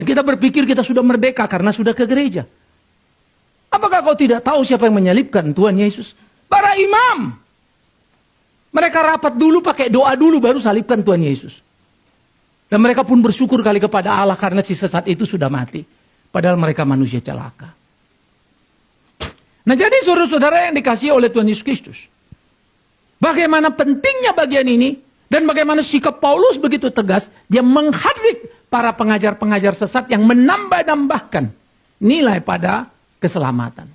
Kita berpikir kita sudah merdeka karena sudah ke gereja. Apakah kau tidak tahu siapa yang menyalibkan Tuhan Yesus? Para imam. Mereka rapat dulu, pakai doa dulu, baru salibkan Tuhan Yesus. Dan mereka pun bersyukur kali kepada Allah karena si sesat itu sudah mati. Padahal mereka manusia celaka. Nah jadi saudara-saudara yang dikasihi oleh Tuhan Yesus Kristus. Bagaimana pentingnya bagian ini. Dan bagaimana sikap Paulus begitu tegas. Dia menghadik para pengajar-pengajar sesat yang menambah-nambahkan nilai pada keselamatan.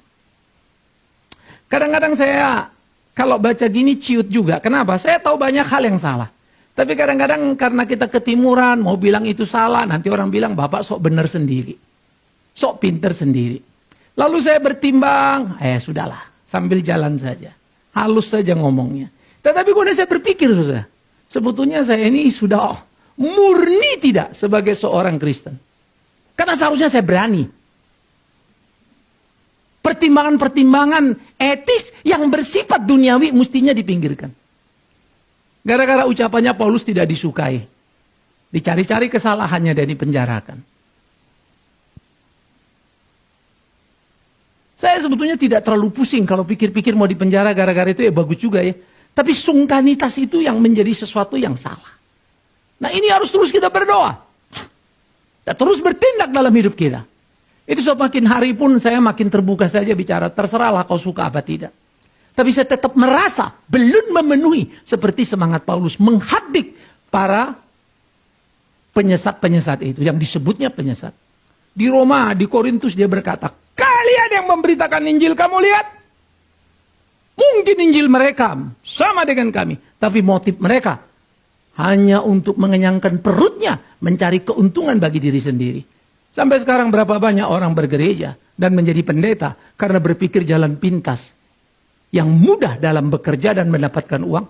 Kadang-kadang saya kalau baca gini ciut juga. Kenapa? Saya tahu banyak hal yang salah. Tapi kadang-kadang karena kita ketimuran, mau bilang itu salah, nanti orang bilang Bapak sok benar sendiri. Sok pinter sendiri. Lalu saya bertimbang, sudahlah, sambil jalan saja. Halus saja ngomongnya. Tetapi kemudian saya berpikir, saudara, sebetulnya saya ini sudah murni tidak sebagai seorang Kristen. Karena seharusnya saya berani. Pertimbangan-pertimbangan etis yang bersifat duniawi mestinya dipinggirkan. Gara-gara ucapannya Paulus tidak disukai. Dicari-cari kesalahannya dan dipenjarakan. Saya sebetulnya tidak terlalu pusing kalau pikir-pikir mau dipenjara gara-gara itu bagus juga ya. Tapi sungkanitas itu yang menjadi sesuatu yang salah. Nah ini harus terus kita berdoa. Dan terus bertindak dalam hidup kita. Itu semakin hari pun saya makin terbuka saja bicara. Terserahlah kau suka apa tidak. Tapi saya tetap merasa belum memenuhi seperti semangat Paulus. Menghadik para penyesat-penyesat itu. Yang disebutnya penyesat. Di Roma, di Korintus dia berkata. Kalian yang memberitakan Injil kamu lihat. Mungkin Injil mereka sama dengan kami. Tapi motif mereka hanya untuk mengenyangkan perutnya. Mencari keuntungan bagi diri sendiri. Sampai sekarang berapa banyak orang bergereja. Dan menjadi pendeta. Karena berpikir jalan pintas. Yang mudah dalam bekerja dan mendapatkan uang.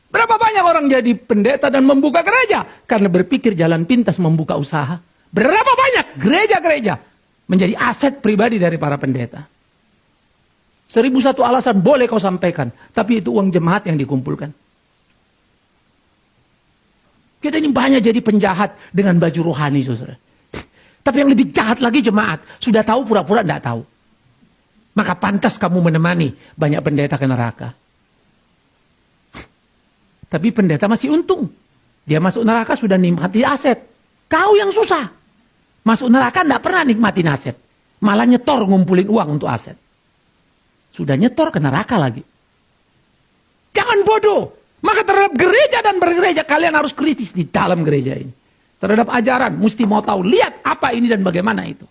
Berapa banyak orang jadi pendeta dan membuka gereja. Karena berpikir jalan pintas membuka usaha. Berapa banyak gereja-gereja menjadi aset pribadi dari para pendeta. 1001 alasan boleh kau sampaikan. Tapi itu uang jemaat yang dikumpulkan. Kita ini banyak jadi penjahat dengan baju rohani, saudara. Tapi yang lebih jahat lagi jemaat. Sudah tahu pura-pura tidak tahu. Maka pantas kamu menemani banyak pendeta ke neraka. Tapi pendeta masih untung. Dia masuk neraka sudah nikmati aset. Kau yang susah. Masuk neraka tidak pernah nikmatin aset. Malah nyetor ngumpulin uang untuk aset. Sudah nyetor ke neraka lagi. Jangan bodoh. Maka terhadap gereja dan bergereja kalian harus kritis di dalam gereja ini. Terhadap ajaran mesti mau tahu. Lihat apa ini dan bagaimana itu.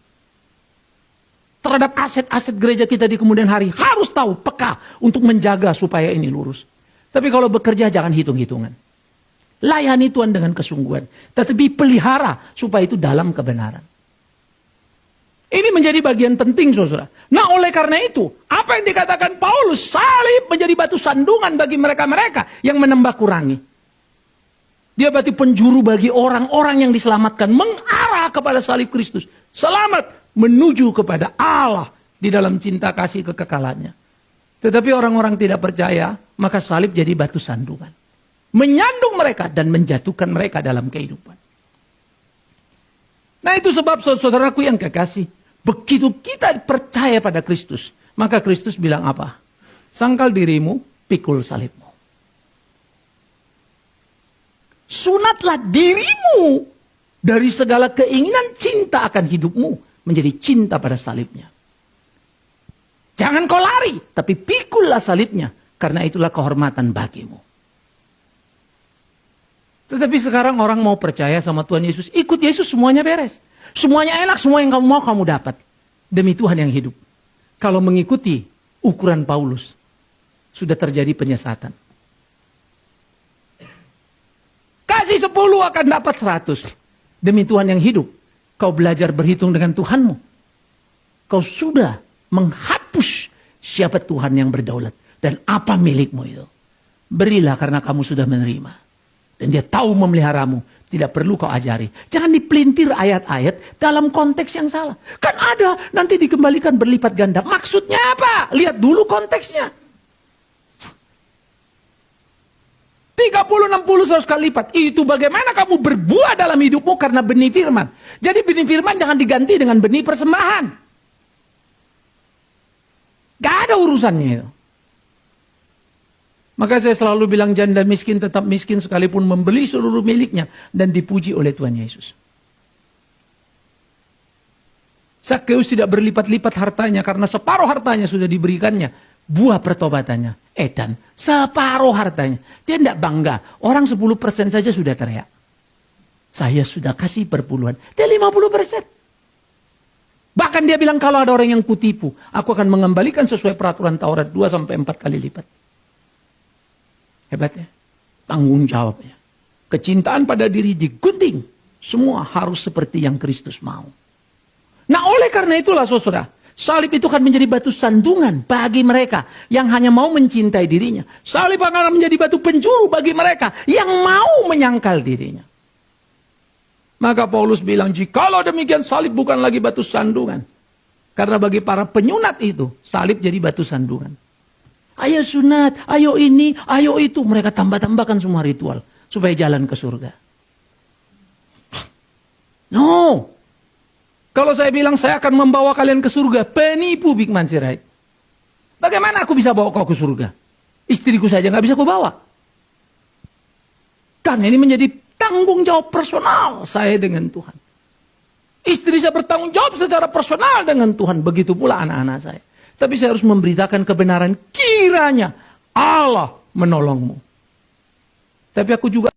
Terhadap aset-aset gereja kita di kemudian hari. Harus tahu peka untuk menjaga supaya ini lurus. Tapi kalau bekerja jangan hitung-hitungan. Layani Tuhan dengan kesungguhan. Tetapi pelihara supaya itu dalam kebenaran. Ini menjadi bagian penting, saudara. Nah, oleh karena itu, apa yang dikatakan Paulus, salib menjadi batu sandungan bagi mereka-mereka yang menambah kurangi. Dia berarti penjuru bagi orang-orang yang diselamatkan, mengarah kepada salib Kristus. Selamat menuju kepada Allah di dalam cinta kasih kekekalannya. Tetapi orang-orang tidak percaya, maka salib jadi batu sandungan. Menyandung mereka dan menjatuhkan mereka dalam kehidupan. Nah itu sebab saudaraku yang kekasih. Begitu kita percaya pada Kristus. Maka Kristus bilang apa? Sangkal dirimu, pikul salibmu. Sunatlah dirimu. Dari segala keinginan cinta akan hidupmu. Menjadi cinta pada salibnya. Jangan kau lari. Tapi pikullah salibnya. Karena itulah kehormatan bagimu. Tetapi sekarang orang mau percaya sama Tuhan Yesus. Ikut Yesus semuanya beres. Semuanya enak, semua yang kamu mau kamu dapat. Demi Tuhan yang hidup. Kalau mengikuti ukuran Paulus. Sudah terjadi penyesatan. Kasih 10 akan dapat 100. Demi Tuhan yang hidup. Kau belajar berhitung dengan Tuhanmu. Kau sudah menghapus siapa Tuhan yang berdaulat. Dan apa milikmu itu. Berilah karena kamu sudah menerima. Dan dia tahu memeliharamu. Tidak perlu kau ajari. Jangan dipelintir ayat-ayat dalam konteks yang salah. Kan ada nanti dikembalikan berlipat ganda. Maksudnya apa? Lihat dulu konteksnya. 30, 60, 100 kali lipat. Itu bagaimana kamu berbuah dalam hidupmu karena benih firman. Jadi benih firman jangan diganti dengan benih persembahan. Gak ada urusannya itu. Maka saya selalu bilang janda miskin tetap miskin sekalipun membeli seluruh miliknya dan dipuji oleh Tuhan Yesus. Zakheus tidak berlipat-lipat hartanya karena separuh hartanya sudah diberikannya. Buah pertobatannya. Dan separuh hartanya. Dia tidak bangga. Orang 10% saja sudah teriak. Saya sudah kasih perpuluhan. Dia 50%. Bahkan dia bilang kalau ada orang yang kutipu, aku akan mengembalikan sesuai peraturan Taurat 2-4 kali lipat. Hebat ya. Tanggung jawabnya. Kecintaan pada diri digunting. Semua harus seperti yang Kristus mau. Nah oleh karena itulah saudara, salib itu akan menjadi batu sandungan bagi mereka yang hanya mau mencintai dirinya. Salib akan menjadi batu penjuru bagi mereka yang mau menyangkal dirinya. Maka Paulus bilang, jikalau demikian salib bukan lagi batu sandungan. Karena bagi para penyunat itu, salib jadi batu sandungan. Ayo sunat, ayo ini, ayo itu. Mereka tambah-tambahkan semua ritual supaya jalan ke surga. No. Kalau saya bilang saya akan membawa kalian ke surga, penipu Big Man Sirait. Bagaimana aku bisa bawa kau ke surga? Istriku saja nggak bisa aku bawa. Karena ini menjadi tanggung jawab personal saya dengan Tuhan. Istri saya bertanggung jawab secara personal dengan Tuhan. Begitu pula anak-anak saya. Tapi saya harus memberitakan kebenaran kiranya Allah menolongmu. Tapi aku juga